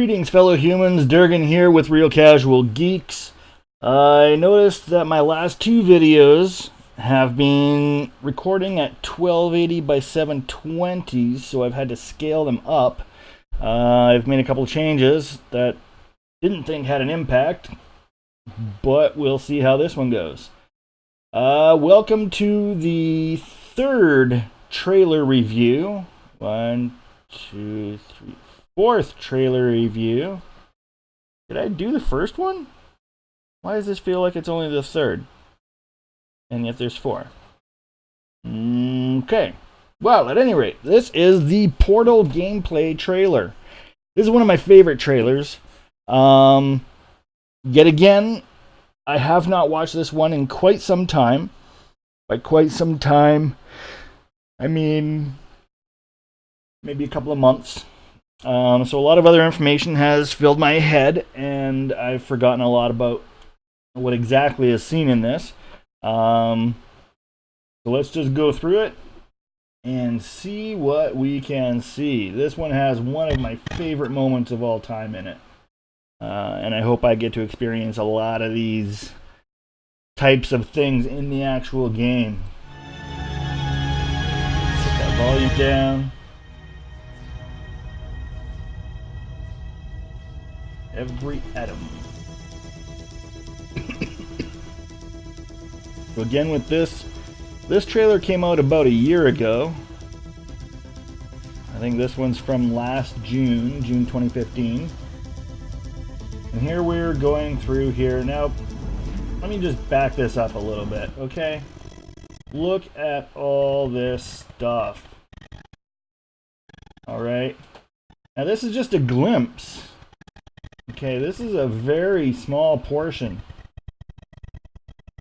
Greetings, fellow humans. Durgan here with Real Casual Geeks. I noticed that my last two videos have been recording at 1280 by 720, so I've had to scale them up. I've made a couple changes that didn't think had an impact, but we'll see how this one goes. Welcome to the third trailer review. One, two, three, fourth trailer review. Did I do the first one? Why does this feel like it's only the third? And yet there's four. Okay. Well, at any rate, this is the Portal gameplay trailer. This is one of my favorite trailers. Yet again, I have not watched this one in quite some time. By quite some time, I mean maybe a couple of months. So a lot of other information has filled my head, and I've forgotten a lot about what exactly is seen in this. So let's just go through it and see what we can see. This one has one of my favorite moments of all time in it. And I hope I get to experience a lot of these types of things in the actual game. Put that volume down. Every atom. So again with this trailer came out about a year ago. I think this one's from last June 2015. And here we're going through here. Now, let me just back this up a little bit, okay? Look at all this stuff. Alright. Now this is just a glimpse. Okay, this is a very small portion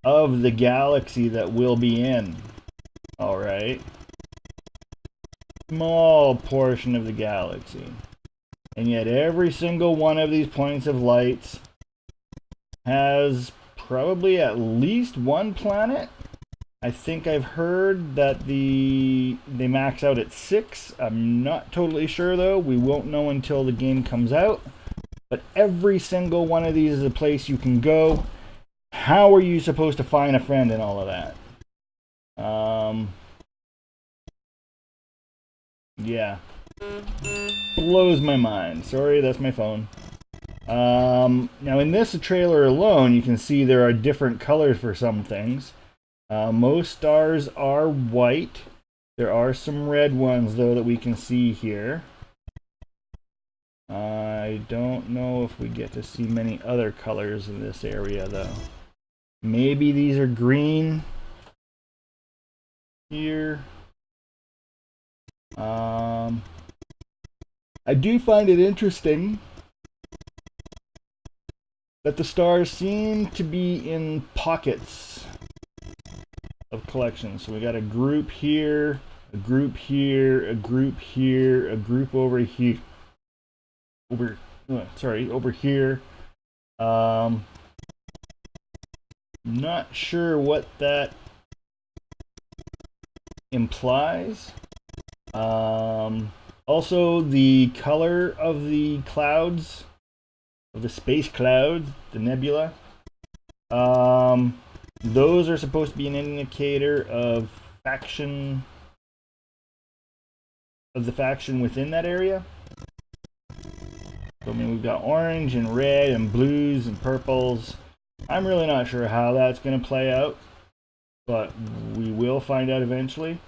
of the galaxy that we'll be in. Alright. Small portion of the galaxy. And yet every single one of these points of lights has probably at least one planet. I think I've heard that they max out at 6. I'm not totally sure though. We won't know until the game comes out. But every single one of these is a place you can go. How are you supposed to find a friend in all of that? Yeah. Blows my mind. Sorry, that's my phone. Now in this trailer alone, you can see there are different colors for some things. Most stars are white. There are some red ones, though, that we can see here. I don't know if we get to see many other colors in this area, though. Maybe these are green here. I do find it interesting that the stars seem to be in pockets of collections. So we got a group here, a group here, a group here, a group over here. Over here. Not sure what that implies. Also, the color of the clouds, of the space clouds, the nebula, those are supposed to be an indicator of faction, of the faction within that area. So, I mean, we've got orange and red and blues and purples. I'm really not sure how that's going to play out, but we will find out eventually.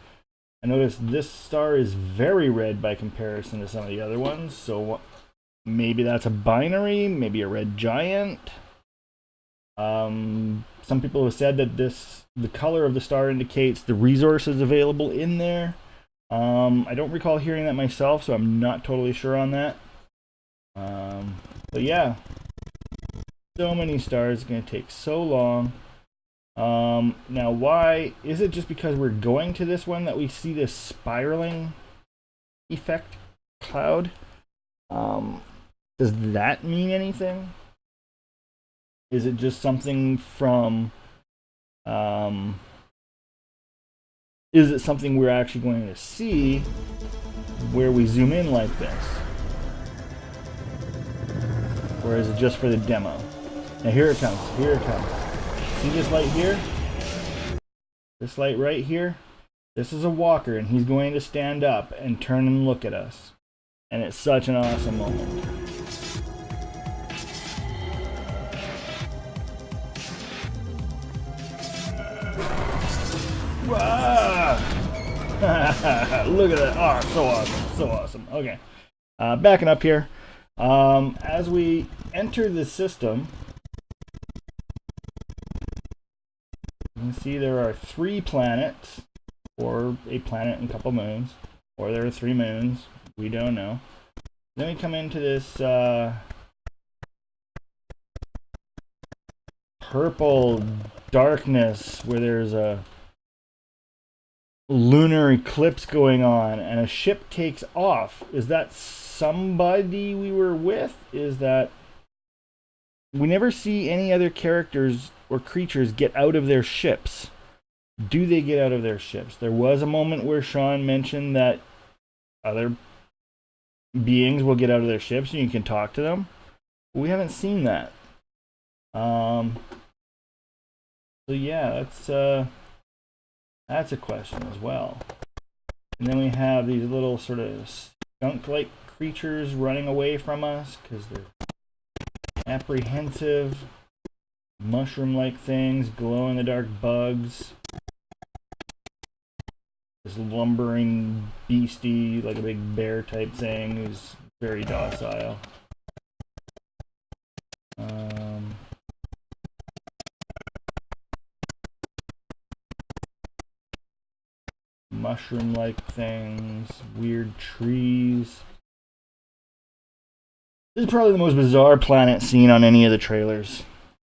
I noticed this star is very red by comparison to some of the other ones, so maybe that's a binary, maybe a red giant. Some people have said that the color of the star indicates the resources available in there. I don't recall hearing that myself, so I'm not totally sure on that. But yeah, so many stars, it's going to take so long. Now why is it just because we're going to this one that we see this spiraling effect cloud? Does that mean anything? Is it just something from is it something we're actually going to see where we zoom in like this? Or is it just for the demo? Now here it comes. Here it comes. See this light here? This light right here? This is a walker, and he's going to stand up and turn and look at us. And it's such an awesome moment. Look at that. Oh, so awesome. So awesome. Okay. Backing up here. As we enter the system, you can see there are 3 planets, or a planet and a couple moons, or there are 3 moons. We don't know. Then we come into this purple darkness where there's a lunar eclipse going on and a ship takes off. Is that somebody we were with? Is that... We never see any other characters or creatures get out of their ships. Do they get out of their ships? There was a moment where Sean mentioned that other beings will get out of their ships and you can talk to them. We haven't seen that. So yeah, that's a question as well. And then we have these little sort of skunk-like creatures running away from us because they're apprehensive. Mushroom-like things, glow-in-the-dark bugs. This lumbering beastie, like a big bear-type thing, who's very docile. Mushroom-like things, weird trees. This is probably the most bizarre planet seen on any of the trailers.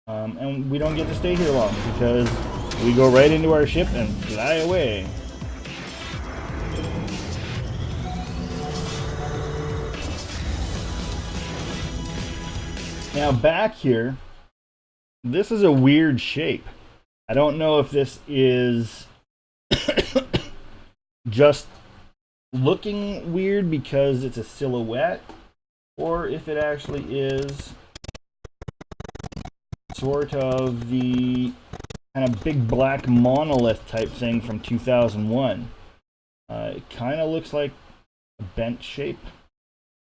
And we don't get to stay here long because we go right into our ship and fly away. Now back here, this is a weird shape. I don't know if this is just looking weird because it's a silhouette, or if it actually is sort of the kind of big black monolith type thing from 2001. It kind of looks like a bent shape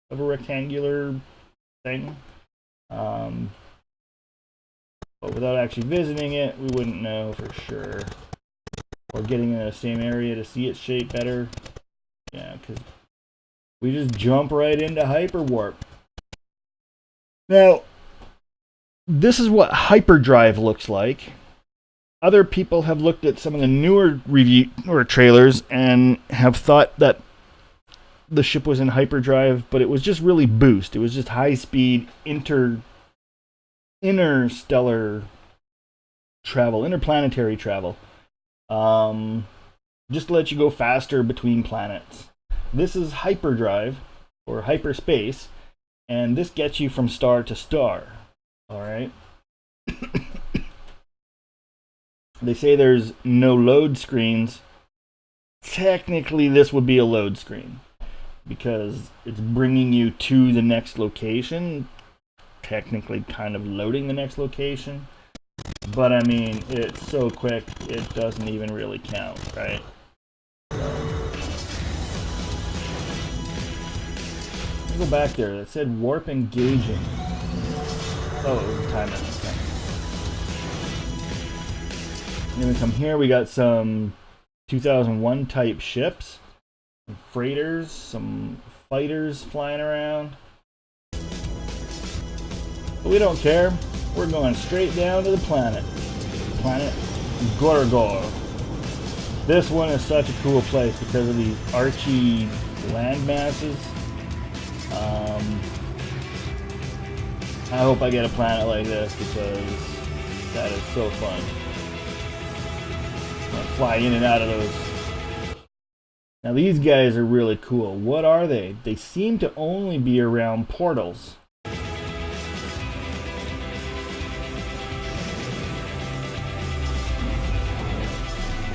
of a rectangular thing. But without actually visiting it, we wouldn't know for sure. Or getting in the same area to see its shape better. Yeah, because we just jump right into hyperwarp. Now, this is what hyperdrive looks like. Other people have looked at some of the newer review or trailers and have thought that the ship was in hyperdrive, but it was just really boost. It was just high-speed interstellar travel, interplanetary travel. Just to let you go faster between planets. This is hyperdrive, or hyperspace, and this gets you from star to star. Alright? They say there's no load screens. Technically, this would be a load screen, because it's bringing you to the next location. Technically kind of loading the next location. But I mean, it's so quick, it doesn't even really count, right? Let's go back there. It said warp engaging. Oh, it was a timer. Okay. Then we come here, we got some 2001 type ships, some freighters, some fighters flying around. But we don't care. We're going straight down to the planet. Planet Gorgor. This one is such a cool place because of these archy land masses. I hope I get a planet like this because that is so fun. I'm gonna fly in and out of those. Now these guys are really cool. What are they? They seem to only be around portals.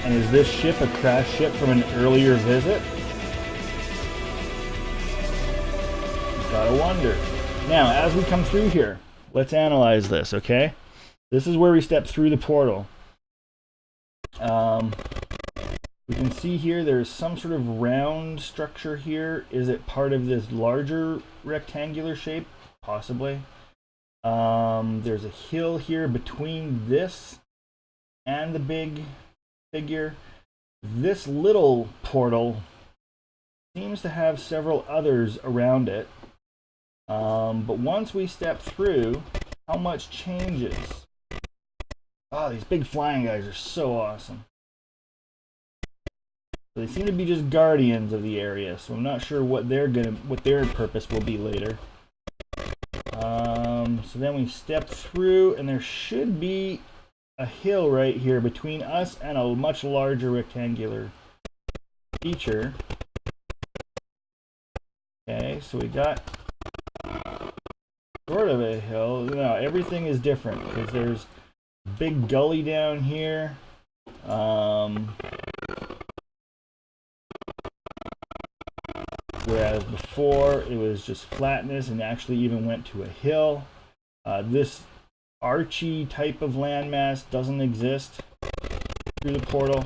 And is this ship a crash ship from an earlier visit? Gotta wonder. Now, as we come through here, let's analyze this, okay? This is where we step through the portal. We can see here there's some sort of round structure here. Is it part of this larger rectangular shape? Possibly. There's a hill here between this and the big figure. This little portal seems to have several others around it. But once we step through, how much changes? Oh, these big flying guys are so awesome. They seem to be just guardians of the area, so I'm not sure what their purpose will be later. So then we step through, and there should be a hill right here between us and a much larger rectangular feature. Okay, so we got sort of a hill. No, everything is different because there's a big gully down here. Whereas before it was just flatness and actually even went to a hill. This archy type of landmass doesn't exist through the portal.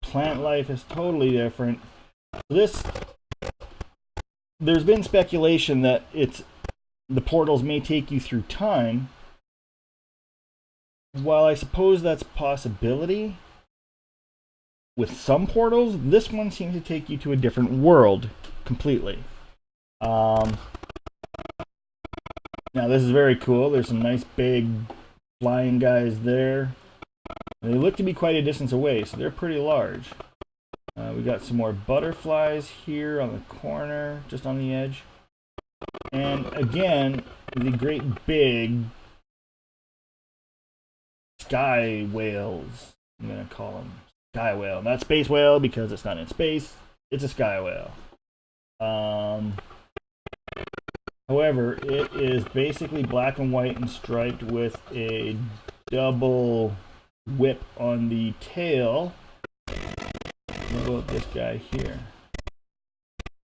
Plant life is totally different. There's been speculation that the portals may take you through time. While I suppose that's a possibility, with some portals, this one seems to take you to a different world completely. Now this is very cool. There's some nice big flying guys there. They look to be quite a distance away, so they're pretty large. We got some more butterflies here on the corner, just on the edge. And again, the great big sky whales, I'm going to call them. Sky whale. Not space whale because it's not in space. It's a sky whale. However, it is basically black and white and striped with a double whip on the tail. What about this guy here?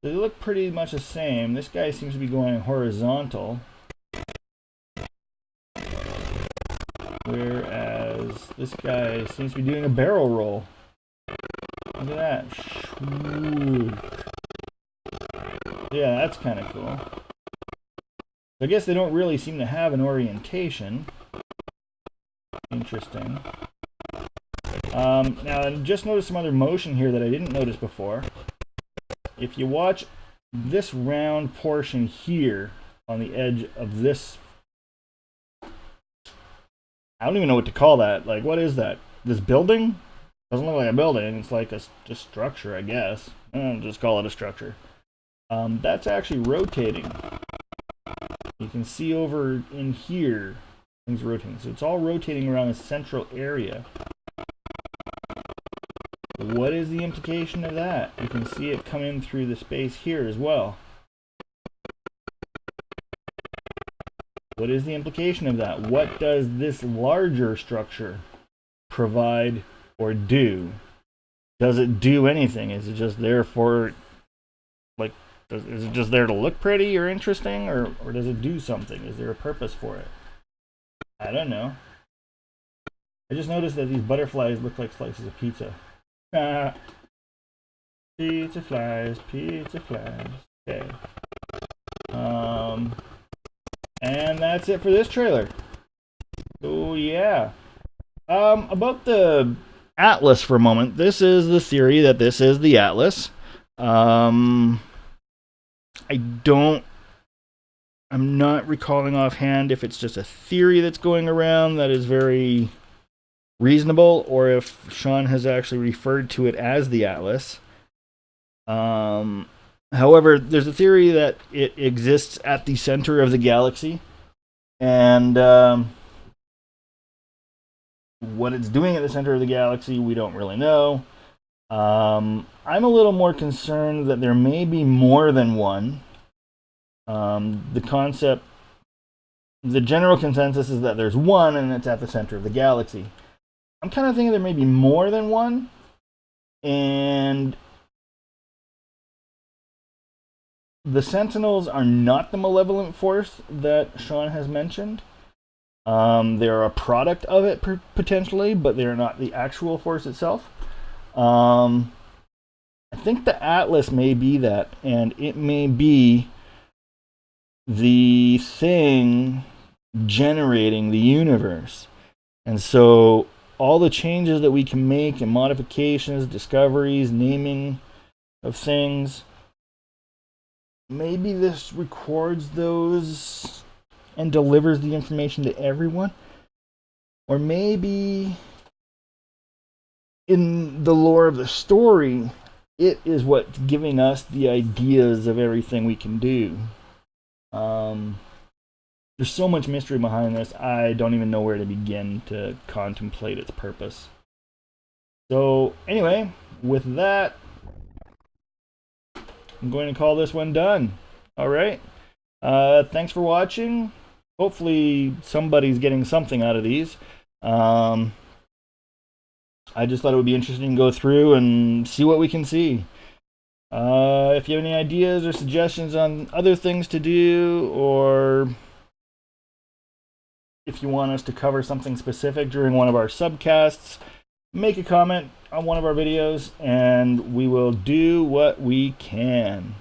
They look pretty much the same. This guy seems to be going horizontal, whereas this guy seems to be doing a barrel roll. Look at that. Yeah, that's kind of cool. I guess they don't really seem to have an orientation. Interesting. Now, I just noticed some other motion here that I didn't notice before. If you watch this round portion here on the edge of this, I don't even know what to call that. Like, what is that? This building? Doesn't look like a building. It's like a just structure, I guess. I'll just call it a structure. That's actually rotating. You can see over in here, things rotating. So it's all rotating around the central area. What is the implication of that? You can see it come in through the space here as well. What is the implication of that? What does this larger structure provide or do? Does it do anything? Is it just there for, like, is it just there to look pretty or interesting, or does it do something? Is there a purpose for it? I don't know. I just noticed that these butterflies look like slices of pizza. Pizza flies, pizza flies. Okay. And that's it for this trailer. Oh yeah. About the Atlas for a moment. This is the theory that this is the Atlas. I'm not recalling offhand if it's just a theory that's going around that is very reasonable, or if Sean has actually referred to it as the Atlas. However, there's a theory that it exists at the center of the galaxy, and what it's doing at the center of the galaxy, we don't really know. I'm a little more concerned that there may be more than one. The general consensus is that there's one, and it's at the center of the galaxy. I'm kind of thinking there may be more than one, and the Sentinels are not the malevolent force that Sean has mentioned. They're a product of it potentially, but they're not the actual force itself. I think the Atlas may be that, and it may be the thing generating the universe. And so all the changes that we can make and modifications, discoveries, naming of things, maybe this records those and delivers the information to everyone. Or maybe in the lore of the story, it is what's giving us the ideas of everything we can do. There's so much mystery behind this, I don't even know where to begin to contemplate its purpose. So anyway, with that, I'm going to call this one done. Alright, thanks for watching. Hopefully somebody's getting something out of these. I just thought it would be interesting to go through and see what we can see. If you have any ideas or suggestions on other things to do, or if you want us to cover something specific during one of our subcasts, make a comment on one of our videos and we will do what we can.